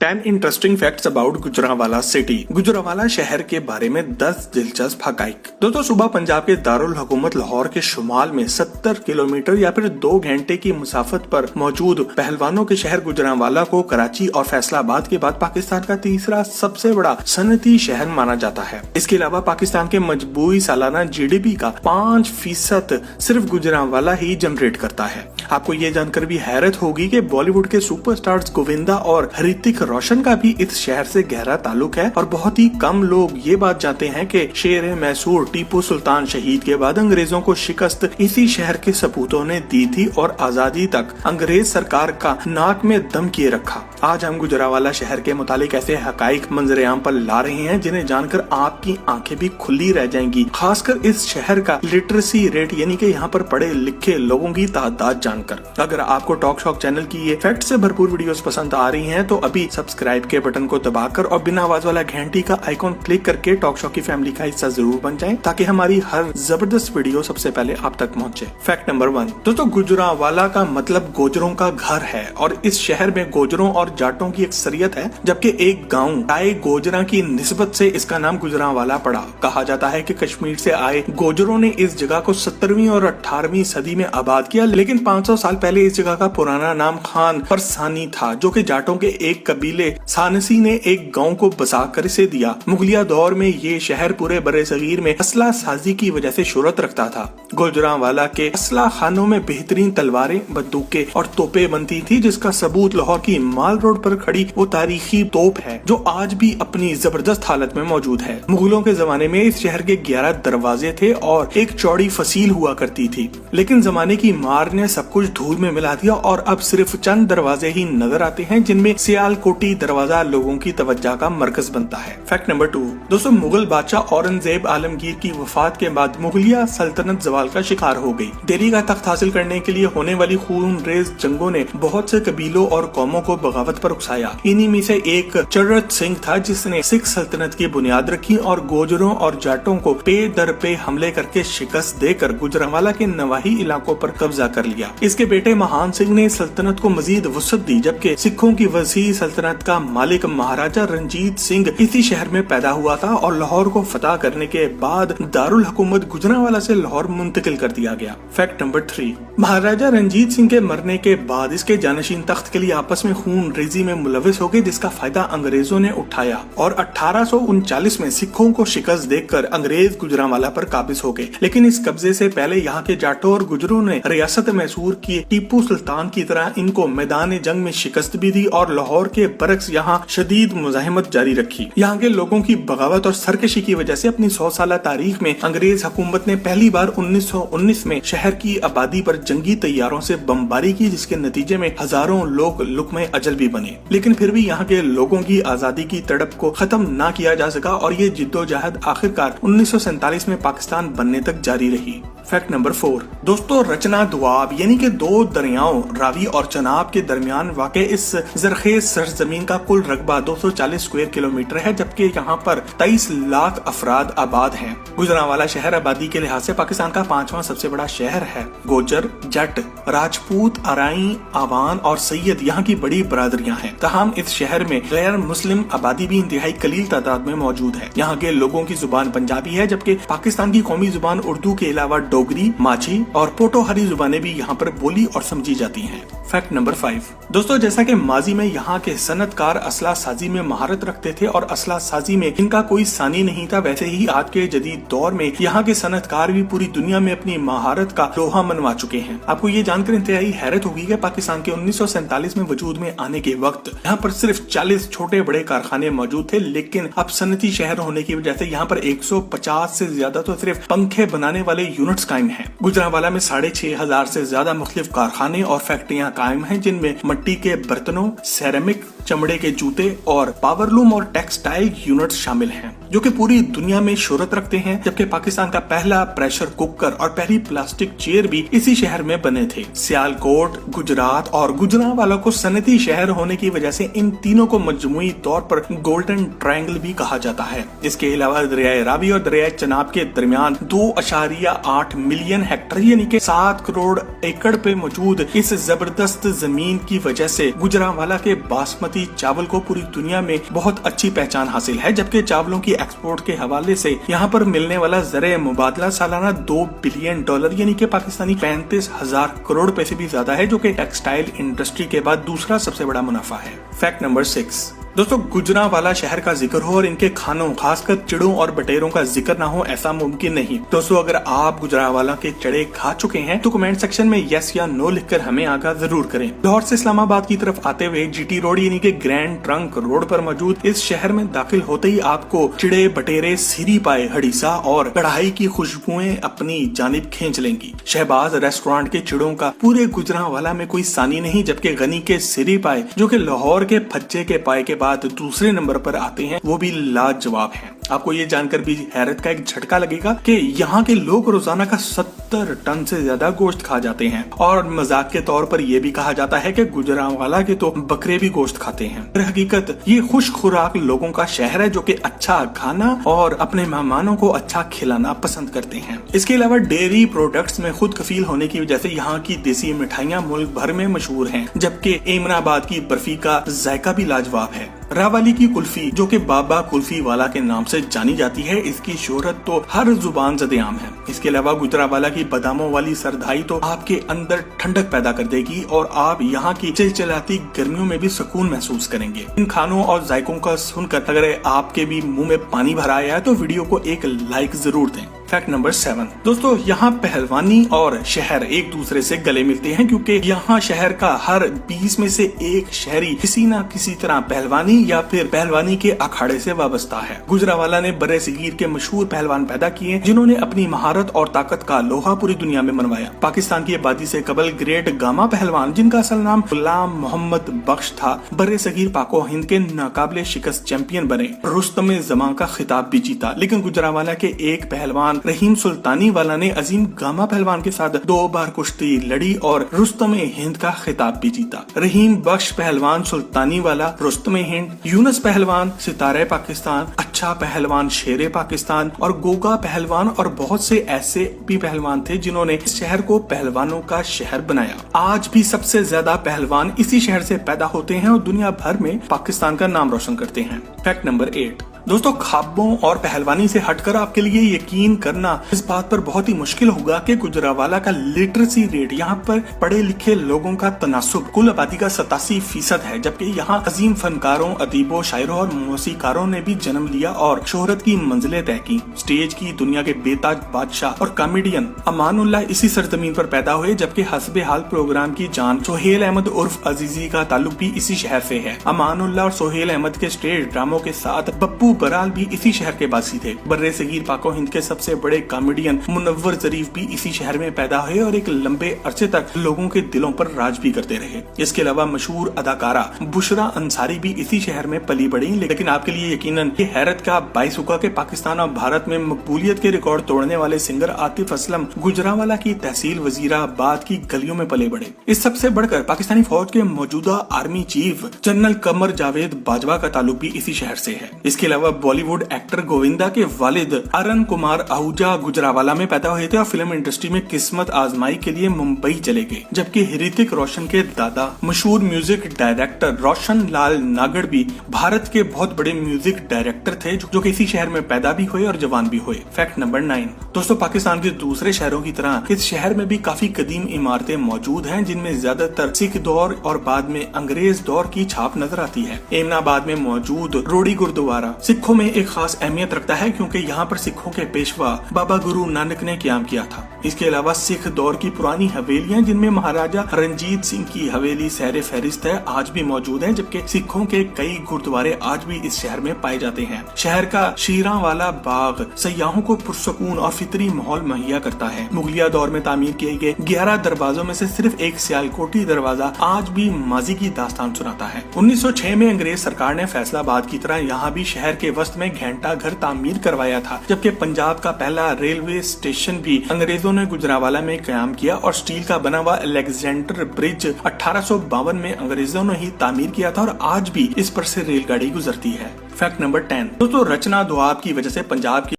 10 interesting facts about Gujranwala city. Gujranwala शहर के बारे में 10 दिलचस्प हकाइक। दोस्तों, सुबह पंजाब के दारुल हुकूमत लाहौर के शुमाल में 70 किलोमीटर या फिर 2 घंटे की मुसाफत पर मौजूद पहलवानों के शहर गुजरांवाला को कराची और फैसलाबाद के बाद पाकिस्तान का तीसरा सबसे बड़ा सनती शहर माना जाता है। इसके अलावा पाकिस्तान के मजबूरी सालाना GDP का 5% सिर्फ गुजरांवाला ही जनरेट करता है। आपको ये जानकर भी हैरत होगी कि बॉलीवुड के सुपरस्टार्स गोविंदा और ऋतिक रोशन का भी इस शहर से गहरा ताल्लुक है और बहुत ही कम लोग ये बात जानते हैं कि शेर मैसूर टीपू सुल्तान शहीद के बाद अंग्रेजों को शिकस्त इसी शहर के सपूतों ने दी थी और आजादी तक अंग्रेज सरकार का नाक में दम किए रखा। आज हम गुजरांवाला शहर के मुतालिक ऐसे हकाइक मंजरेआम पर ला रहे हैं जिन्हें जानकर आपकी आंखें भी खुली रह जाएंगी, खासकर इस शहर का लिटरेसी रेट यानी कि यहाँ पर पढ़े लिखे लोगों की तादाद जानकर। अगर आपको टॉक शॉक चैनल की ये फैक्ट से भरपूर वीडियोस पसंद आ रही हैं तो अभी सब्सक्राइब के बटन को दबाकर और बिना आवाज वाला घंटी का आइकॉन क्लिक करके टॉक शॉक की फैमिली का हिस्सा जरूर बन जाएं ताकि हमारी हर जबरदस्त वीडियो सबसे पहले आप तक पहुंचे। फैक्ट नंबर 1, दोस्तों गुजरांवाला का मतलब गोजरों का घर है और इस शहर में गोजरों और जाटों की अक्सरियत है, जबकि एक गाँव टाई गोजरा की निस्बत से इसका नाम गुजरांवाला पड़ा। कहा जाता है कि कश्मीर से आए गोजरों ने इस जगह को 17वीं और 18वीं सदी में आबाद किया, लेकिन 500 साल पहले इस जगह का पुराना नाम खान परसानी था, जो कि जाटों के एक कबीले सानसी ने एक गांव को बसाकर इसे दिया। मुगलिया दौर में ये शहर पूरे बड़े सगीर में असला साजी की वजह से शोहरत रखता था। गुजरांवाला के असला खानों में बेहतरीन तलवारें, बंदूकें और तोपें बनती थी, जिसका सबूत लाहौर की माल रोड पर खड़ी वो तारीखी तोप है जो आज भी अपनी जबरदस्त हालत में मौजूद है। मुगलों के जमाने में इस शहर के 11 दरवाजे थे और एक चौड़ी फसील हुआ करती थी, लेकिन जमाने की मार ने सब कुछ धूल में मिला दिया और अब सिर्फ चंद दरवाजे ही नजर आते हैं, जिनमें सियालकोटी दरवाजा लोगों की तवज्जो का मरकज बनता है। फैक्ट नंबर 2, दोस्तों मुगल बादशाह औरंगजेब आलमगीर की वफात के बाद मुगलिया सल्तनत जवाल का शिकार हो गई। दिल्ली का तख्त हासिल करने के लिए होने वाली खूनरेज जंगों ने बहुत से कबीलों और कौमों को बगावत पर उकसाया। इन्हीं में से एक चर्रत सिंह था जिसने सिख सल्तनत की बुनियाद रखी और गोजरों और जाटों को पे दर पे हमले करके शिकस्त देकर गुजरांवाला के नवाही इलाकों पर कब्जा कर लिया। इसके बेटे महान सिंह ने सल्तनत को मजीद वसअत दी, जबकि सिखों की वसी सल्तनत का मालिक महाराजा रंजीत सिंह इसी शहर में पैदा हुआ था और लाहौर को फतह करने के बाद दारुल हुकूमत गुजरांवाला से लाहौर मुंतकिल कर दिया गया। फैक्ट नंबर 3, महाराजा रंजीत सिंह के मरने के बाद इसके जानशीन तख्त के लिए आपस में खून रेजी में मुलविस हो गए, जिसका फायदा अंग्रेजों ने उठाया और 1839 में सिखों को शिकस्त देकर अंग्रेज गुजरांवाला पर काबिज हो गए। लेकिन इस कब्जे से पहले यहाँ के जाटों और गुजरों ने रियासत मैसूर की टीपू सुल्तान की तरह इनको मैदान जंग में शिकस्त भी दी और लाहौर के बरक्स यहाँ शदीद मुजाहिमत जारी रखी। यहाँ के लोगों की बगावत और सरकशी की वजह से अपनी 100 साल तारीख में अंग्रेज हुकूमत ने पहली बार 1919 में शहर की आबादी पर जंगी तैयारों से बमबारी की, जिसके नतीजे में हजारों लोग लुक्मे अजल भी बने। लेकिन फिर भी यहाँ के लोगों की आजादी की तड़प को खत्म ना किया जा सका और ये जिद्दोजहद आखिरकार 1947 में पाकिस्तान बनने तक जारी रही। फैक्ट नंबर 4, दोस्तों रचना दुआब यानी कि 2 दरियाओं रावी और चनाब के दरमियान वाक़े इस जरखेज सरजमीन का कुल रकबा 240 स्क्वायर किलोमीटर है, जबकि यहाँ पर 23 लाख अफराद आबाद हैं। गुजरांवाला शहर आबादी के लिहाज से पाकिस्तान का 5वां सबसे बड़ा शहर है। गोजर, जट, राजपूत, अराई, आवान और सैयद यहाँ की बड़ी बरादरियाँ हैं। तमाम इस शहर में गैर मुस्लिम आबादी भी इंतहाई कलील तादाद में मौजूद है। यहाँ के लोगों की जुबान पंजाबी है, जबकि पाकिस्तान की कौमी जुबान उर्दू के अलावा डोगरी, माझी और पोटोहारी जुबानें भी यहाँ पर बोली और समझी जाती हैं। फैक्ट नंबर 5, दोस्तों जैसा कि माजी में यहाँ के सनतकार असला साजी में महारत रखते थे और असला साजी में इनका कोई सानी नहीं था, वैसे ही आज के जदीद दौर में यहाँ के सनतकार भी पूरी दुनिया में अपनी महारत का लोहा मनवा चुके हैं। आपको ये जानकर इंतहाई हैरत होगी कि पाकिस्तान के 1947 में वजूद में आने के वक्त यहाँ पर सिर्फ 40 छोटे बड़े कारखाने मौजूद थे, लेकिन अब सनती शहर होने की वजह से यहाँ पर 150 से ज्यादा तो सिर्फ पंखे बनाने वाले यूनिट्स कायम हैं। गुजरांवाला में 6500 से ज्यादा मुख्तलिफ कारखाने और फैक्ट्रियां कायम हैं, जिनमें मिट्टी के बर्तनों, सेरेमिक, चमड़े के जूते और पावरलूम और टेक्सटाइल यूनिट्स शामिल हैं, जो कि पूरी दुनिया में शोहरत रखते हैं। जबकि पाकिस्तान का पहला प्रेशर कुकर और पहली प्लास्टिक चेयर भी इसी शहर में बने थे। सियालकोट, गुजरात और गुजरांवाला को सनती शहर होने की वजह से इन तीनों को मजमूई तौर पर गोल्डन ट्रायंगल भी कहा जाता है। इसके अलावा दरियाए रावी और दरियाए चनाब के दरमियान 2.8 मिलियन हेक्टेयर यानी कि 7 करोड़ एकड़ पे मौजूद इस जबरदस्त जमीन की वजह से गुजरांवाला के बासमती बासमती चावल को पूरी दुनिया में बहुत अच्छी पहचान हासिल है, जबकि चावलों की एक्सपोर्ट के हवाले से यहाँ पर मिलने वाला ज़र मुबादला सालाना $2 बिलियन यानी कि पाकिस्तानी 35,000 करोड़ रुपए से भी ज्यादा है, जो कि टेक्सटाइल इंडस्ट्री के बाद दूसरा सबसे बड़ा मुनाफा है। फैक्ट नंबर 6, दोस्तों गुजरांवाला शहर का जिक्र हो और इनके खानों खासकर चिड़ों और बटेरों का जिक्र ना हो, ऐसा मुमकिन नहीं। दोस्तों अगर आप गुजरांवाला के चिड़े खा चुके हैं तो कमेंट सेक्शन में यस या नो लिखकर हमें आगाह जरूर करें। लाहौर से इस्लामाबाद की तरफ आते हुए GT रोड यानी कि ग्रैंड ट्रंक रोड पर मौजूद इस शहर में दाखिल होते ही आपको चिड़े बटेरे सीरी पाए हड़ीसा और कढ़ाई की खुशबुएं अपनी जानिब खींच लेंगी। शहबाज रेस्टोरेंट के चिड़ों का पूरे गुजरांवाला में कोई सानी नहीं, जबकि गनी के सीरी पाए जो कि लाहौर के फज्जे के पाए के बाद दूसरे नंबर पर आते हैं, वो भी लाजवाब हैं। आपको ये जानकर भी हैरत का एक झटका लगेगा कि यहाँ के लोग रोजाना का 70 टन से ज्यादा गोश्त खा जाते हैं और मजाक के तौर पर यह भी कहा जाता है कि गुजरांवाला के तो बकरे भी गोश्त खाते हैं। पर हकीकत ये खुश खुराक लोगों का शहर है जो कि अच्छा खाना और अपने मेहमानों को अच्छा खिलाना पसंद करते हैं। इसके अलावा डेयरी प्रोडक्ट्स में खुद कफील होने की वजह से यहाँ की देसी मिठाइयाँ मुल्क भर में मशहूर हैं, जबकि एमनाबाद की बर्फी का जायका भी लाजवाब है। रावाली की कुल्फी जो कि बाबा कुल्फी वाला के नाम से जानी जाती है, इसकी शोहरत तो हर जुबान ज़द-ए-आम है। इसके अलावा गुजरांवाला की बादामों वाली सरधाई तो आपके अंदर ठंडक पैदा कर देगी और आप यहाँ की चिलचिलाती गर्मियों में भी सुकून महसूस करेंगे। इन खानों और जायकों का सुनकर अगर आपके भी मुंह में पानी भर आया है तो वीडियो को एक लाइक जरूर दें। फैक्ट नंबर 7, दोस्तों यहाँ पहलवानी और शहर एक दूसरे से गले मिलते हैं, क्योंकि यहाँ शहर का हर 20 में से एक शहरी किसी न किसी तरह पहलवानी या फिर पहलवानी के अखाड़े से वाबस्ता है। गुजरांवाला ने बड़े सगीर के मशहूर पहलवान पैदा किए जिन्होंने अपनी महारत और ताकत का लोहा पूरी दुनिया में मनवाया। पाकिस्तान की आबादी से कबल ग्रेट गामा पहलवान, जिनका असल नाम गुलाम मोहम्मद बख्श था, बड़े सगीर पाको हिंद के नाकाबिले शिकस्त चैंपियन बने, रुस्तम जमां का खिताब भी जीता। लेकिन गुजरांवाला के एक पहलवान रहीम सुल्तानी वाला ने अजीम गामा पहलवान के साथ 2 बार कुश्ती लड़ी और रुस्तम हिंद का खिताब भी जीता। रहीम बख्श पहलवान सुल्तानी वाला, रुस्तम हिंद, यूनुस पहलवान सितारे पाकिस्तान, अच्छा पहलवान शेरे पाकिस्तान और गोगा पहलवान और बहुत से ऐसे भी पहलवान थे जिन्होंने इस शहर को पहलवानों का शहर बनाया। आज भी सबसे ज्यादा पहलवान इसी शहर से पैदा होते हैं और दुनिया भर में पाकिस्तान का नाम रोशन करते हैं। फैक्ट नंबर 8, दोस्तों ख्वाबों और पहलवानी से हटकर आपके लिए यकीन करना इस बात पर बहुत ही मुश्किल होगा कि गुजरांवाला का लिटरेसी रेट, यहाँ पर पढ़े लिखे लोगों का तनासुब कुल आबादी का 87% है, जबकि यहाँ अजीम फनकारों, अदीबों, शायरों और मौसीकारों ने भी जन्म लिया और शोहरत की मंजिलें तय की। स्टेज की दुनिया के बेताज बादशाह और कॉमेडियन अमानुल्लाह इसी सरजमीन पर पैदा हुए, जबकि हस्बे हाल प्रोग्राम की जान सोहेल अहमद उर्फ अजीजी का ताल्लुक भी इसी शहर से है। अमानुल्लाह और सोहेल अहमद के स्टेज ड्रामों के साथ बप्पू बराल भी इसी शहर के बासी थे। बर्रे सगीर पाको हिंद के सबसे बड़े कॉमेडियन मुनव्वर जरीफ भी इसी शहर में पैदा हुए और एक लंबे अरसे तक लोगों के दिलों पर राज भी करते रहे। इसके अलावा मशहूर अदाकारा बुशरा अंसारी भी इसी शहर में पली बढ़ी। लेकिन आपके लिए यकीनन ये हैरत का बाइस होगा कि पाकिस्तान और भारत में मकबूलियत के रिकॉर्ड तोड़ने वाले सिंगर आतिफ असलम गुजरांवाला की तहसील वजीराबाद की गलियों में पले बढ़े। इस सबसे बढ़कर पाकिस्तानी फौज के मौजूदा army chief general Qamar Javed Bajwa का ताल्लुक भी इसी शहर से है। इसके अलावा बॉलीवुड एक्टर गोविंदा के वालिद अरुण कुमार आहूजा गुजरांवाला में पैदा हुए थे और फिल्म इंडस्ट्री में किस्मत आजमाई के लिए मुंबई चले गए, जबकि ऋतिक रोशन के दादा मशहूर म्यूजिक डायरेक्टर रोशन लाल नागड़ भी भारत के बहुत बड़े म्यूजिक डायरेक्टर थे जो कि इसी शहर में पैदा भी हुए और जवान भी हुए। फैक्ट नंबर 9, दोस्तों पाकिस्तान के दूसरे शहरों की तरह इस शहर में भी काफी कदीम इमारतें मौजूद हैं, जिनमें ज्यादातर सिख दौर और बाद में अंग्रेज दौर की छाप नजर आती है। एमनाबाद में मौजूद रोडी गुरुद्वारा सिखों में एक खास अहमियत रखता है, क्योंकि यहाँ पर सिखों के पेशवा बाबा गुरु नानक ने क़याम किया था। इसके अलावा सिख दौर की पुरानी हवेलियां, जिनमें महाराजा रंजीत सिंह की हवेली सहरे फहरिस्त है, आज भी मौजूद है, जबकि सिखों के कई गुरुद्वारे आज भी इस शहर में पाए जाते हैं। शहर का शीरांवाला बाग सयाहों को पुरसकून और फितरी माहौल मुहैया करता है। मुगलिया दौर में तामीर किए गए 11 दरवाजों में से सिर्फ एक सियालकोटी दरवाजा आज भी माजी की दास्तान सुनाता है। 1906 में अंग्रेज सरकार ने फैसलाबाद की तरह यहाँ भी शहर के वस्त में घंटा घर तामीर करवाया था, जबकि पंजाब का पहला रेलवे स्टेशन भी अंग्रेजों ने गुजरांवाला में कायम किया और स्टील का बना हुआ अलेक्जेंडर ब्रिज 1852 में अंग्रेजों ने ही तामीर किया था और आज भी इस पर से रेलगाड़ी गुजरती है। फैक्ट नंबर 10, दोस्तों रचना दोआब की वजह से पंजाब की